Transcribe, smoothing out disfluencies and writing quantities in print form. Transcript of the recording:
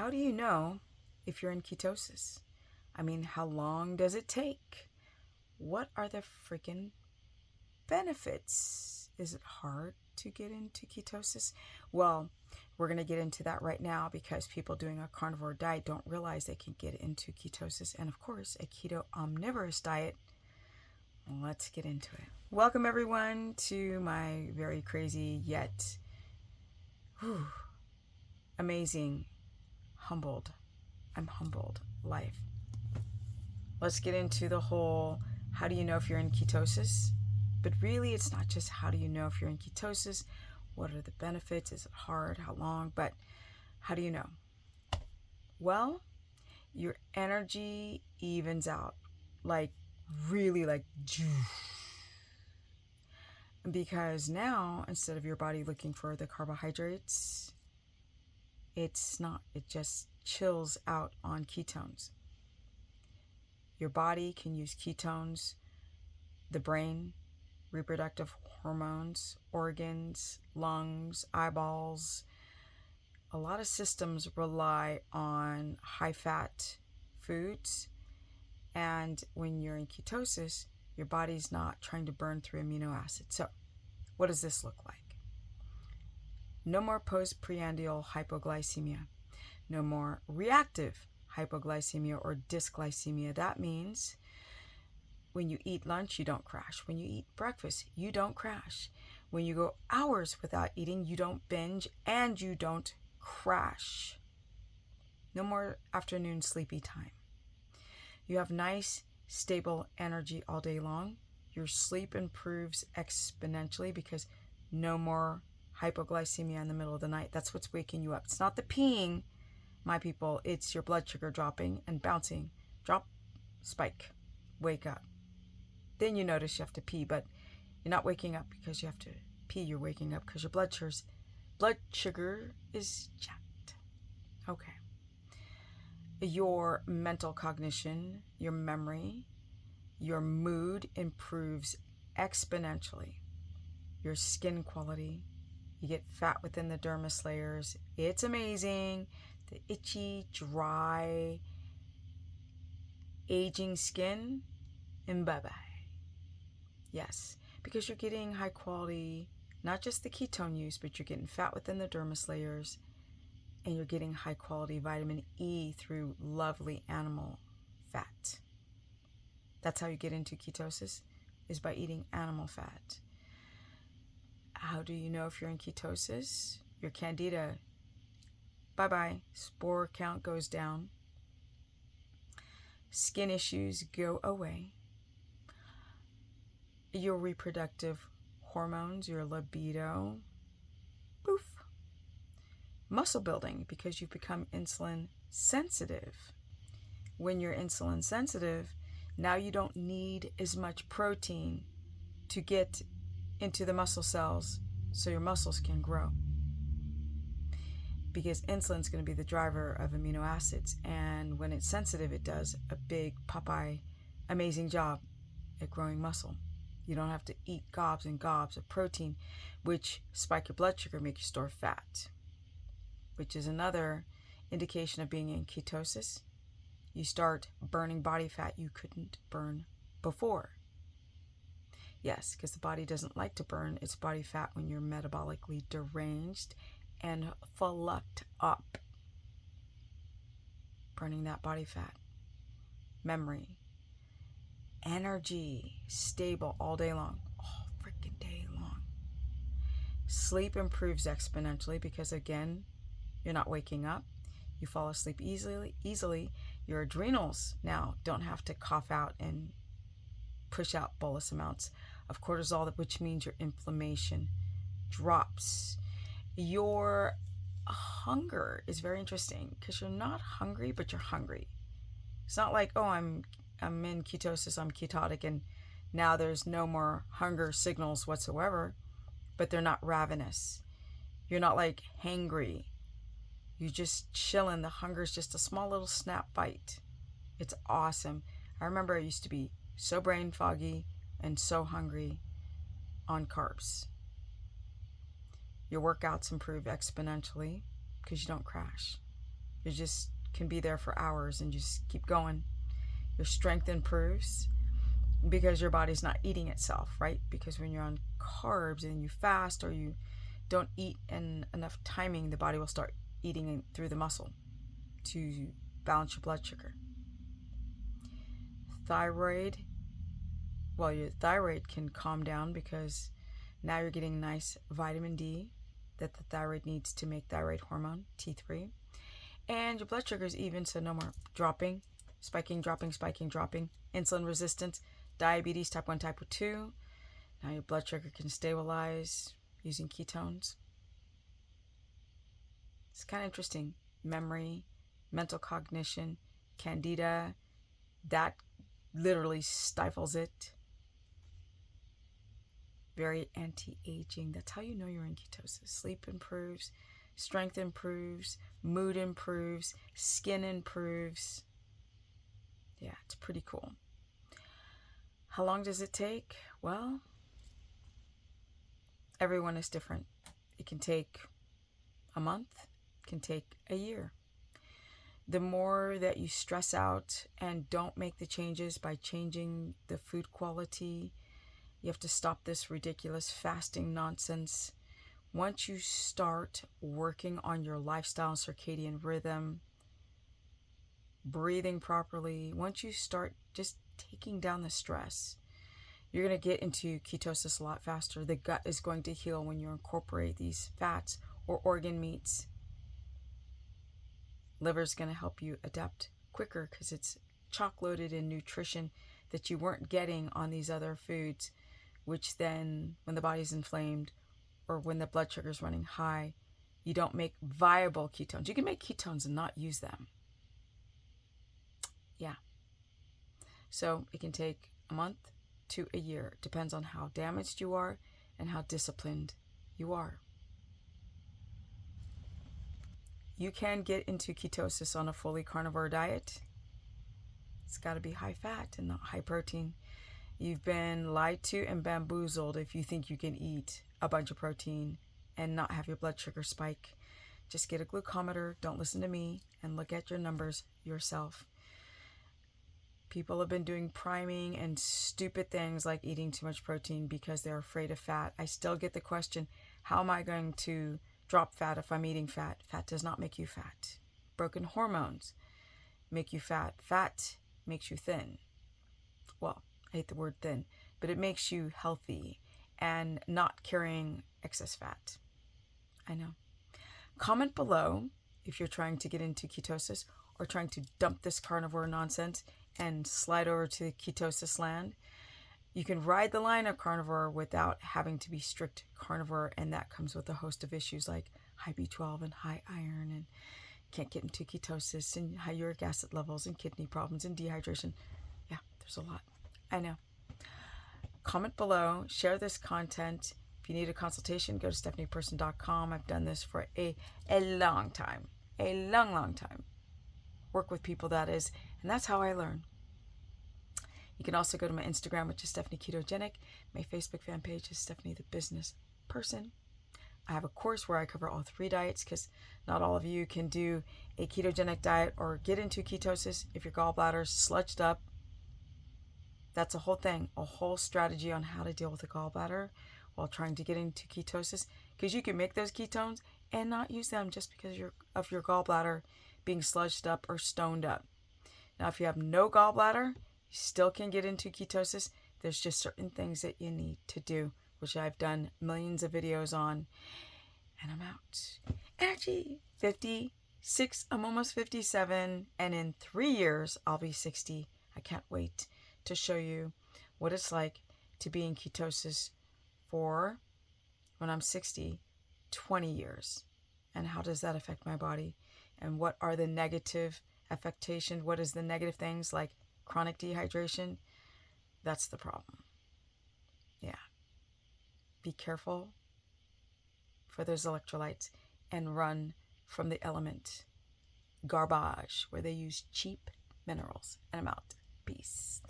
How do you know if you're in ketosis? I mean, how long does it take? What are the freaking benefits? Is it hard to get into ketosis? Well, we're going to get into that right now because people doing a carnivore diet don't realize they can get into ketosis. And of course, a keto omnivorous diet. Let's get into it. Welcome everyone to my very crazy yet amazing, I'm humbled life. Let's get into the whole how do you know if you're in ketosis? But really, it's not just how do you know if you're in ketosis, what are the benefits, is it hard, how long, but how do you know? Well, your energy evens out, like really like, because now instead of your body looking for the carbohydrates, it's not, it just chills out on ketones. Your body can use ketones, the brain, reproductive hormones, organs, lungs, eyeballs. A lot of systems rely on high-fat foods, and when you're in ketosis, your body's not trying to burn through amino acids. So, what does this look like? No more postprandial hypoglycemia. No more reactive hypoglycemia or dysglycemia. That means when you eat lunch, you don't crash. When you eat breakfast, you don't crash. When you go hours without eating, you don't binge and you don't crash. No more afternoon sleepy time. You have nice, stable energy all day long. Your sleep improves exponentially because no more hypoglycemia in the middle of the night. That's what's waking you up. It's not the peeing, my people. It's your blood sugar dropping and bouncing. Drop, spike, wake up. Then you notice you have to pee, but you're not waking up because you have to pee. You're waking up because your blood sugar is jacked. Okay. Your mental cognition, your memory, your mood improves exponentially. Your skin quality, you get fat within the dermis layers. It's amazing. The itchy, dry, aging skin, and bye-bye. Yes, because you're getting high quality, not just the ketone use, but you're getting fat within the dermis layers, and you're getting high quality vitamin E through lovely animal fat. That's how you get into ketosis, is by eating animal fat. How do you know if you're in ketosis? Your candida, bye-bye. Spore count goes down. Skin issues go away. Your reproductive hormones, your libido, poof. Muscle building, because you've become insulin sensitive. When you're insulin sensitive, now you don't need as much protein to get into the muscle cells so your muscles can grow. Because insulin's going to be the driver of amino acids, and when it's sensitive, it does a big Popeye amazing job at growing muscle. You don't have to eat gobs and gobs of protein, which spike your blood sugar, make you store fat, which is another indication of being in ketosis. You start burning body fat you couldn't burn before. Yes, because the body doesn't like to burn its body fat when you're metabolically deranged and fucked up. Burning that body fat. Memory. Energy. Stable all day long. All freaking day long. Sleep improves exponentially because, again, you're not waking up. You fall asleep easily. Your adrenals now don't have to cough out and push out bolus amounts of cortisol, which means your inflammation drops. Your hunger is very interesting because you're not hungry, but you're hungry. It's not like, oh, I'm in ketosis, I'm ketotic, and now there's no more hunger signals whatsoever, but they're not ravenous. You're not like hangry. You just chilling. The hunger is just a small little snap bite. It's awesome. I remember I used to be so brain foggy and so hungry on carbs. Your workouts improve exponentially because you don't crash. You just can be there for hours and just keep going. Your strength improves because your body's not eating itself, right? Because when you're on carbs and you fast or you don't eat in enough timing, the body will start eating through the muscle to balance your blood sugar. Thyroid, well, your thyroid can calm down because now you're getting nice vitamin D that the thyroid needs to make thyroid hormone, T3. And your blood sugar is even, so no more dropping, spiking, dropping, spiking, dropping. Insulin resistance, diabetes, type 1, type 2. Now your blood sugar can stabilize using ketones. It's kind of interesting. Memory, mental cognition, candida, that literally stifles it. Very anti-aging. That's how you know you're in ketosis. Sleep improves, strength improves, mood improves, skin improves. Yeah, it's pretty cool. How long does it take? Well, everyone is different. It can take a month, it can take a year. The more that you stress out and don't make the changes by changing the food quality, you have to stop this ridiculous fasting nonsense. Once you start working on your lifestyle, circadian rhythm, breathing properly, once you start just taking down the stress, you're going to get into ketosis a lot faster. The gut is going to heal when you incorporate these fats or organ meats. Liver is going to help you adapt quicker because it's chock-loaded in nutrition that you weren't getting on these other foods, which then, when the body's inflamed or when the blood sugar is running high, you don't make viable ketones. You can make ketones and not use them. Yeah. So it can take a month to a year. It depends on how damaged you are and how disciplined you are. You can get into ketosis on a fully carnivore diet. It's got to be high fat and not high protein. You've been lied to and bamboozled if you think you can eat a bunch of protein and not have your blood sugar spike. Just get a glucometer, don't listen to me, and look at your numbers yourself. People have been doing priming and stupid things like eating too much protein because they're afraid of fat. I still get the question, how am I going to drop fat if I'm eating fat? Fat does not make you fat. Broken hormones make you fat. Fat makes you thin. Well, I hate the word thin, but it makes you healthy and not carrying excess fat. I know. Comment below if you're trying to get into ketosis or trying to dump this carnivore nonsense and slide over to ketosis land. You can ride the line of carnivore without having to be strict carnivore, and that comes with a host of issues like high B12 and high iron, and can't get into ketosis, and high uric acid levels, and kidney problems, and dehydration. Yeah, there's a lot. I know. Comment below, share this content. If you need a consultation, go to stephanieperson.com. I've done this for a long time. A long time. Work with people, that is, and that's how I learn. You can also go to my Instagram, which is Stephanie Ketogenic. My Facebook fan page is Stephanie the Business Person. I have a course where I cover all 3 diets because not all of you can do a ketogenic diet or get into ketosis if your gallbladder's sludged up. That's a whole thing, a whole strategy on how to deal with a gallbladder while trying to get into ketosis, because you can make those ketones and not use them just because of your gallbladder being sludged up or stoned up. Now, if you have no gallbladder, you still can get into ketosis. There's just certain things that you need to do, which I've done millions of videos on. And I'm out. Energy, 56. I'm almost 57. And in 3 years, I'll be 60. I can't wait to show you what it's like to be in ketosis for, when I'm 60, 20 years. And how does that affect my body? And what are the negative affectations? What is the negative things like chronic dehydration? That's the problem. Yeah. Be careful for those electrolytes and run from the element garbage where they use cheap minerals. And I'm out. Peace.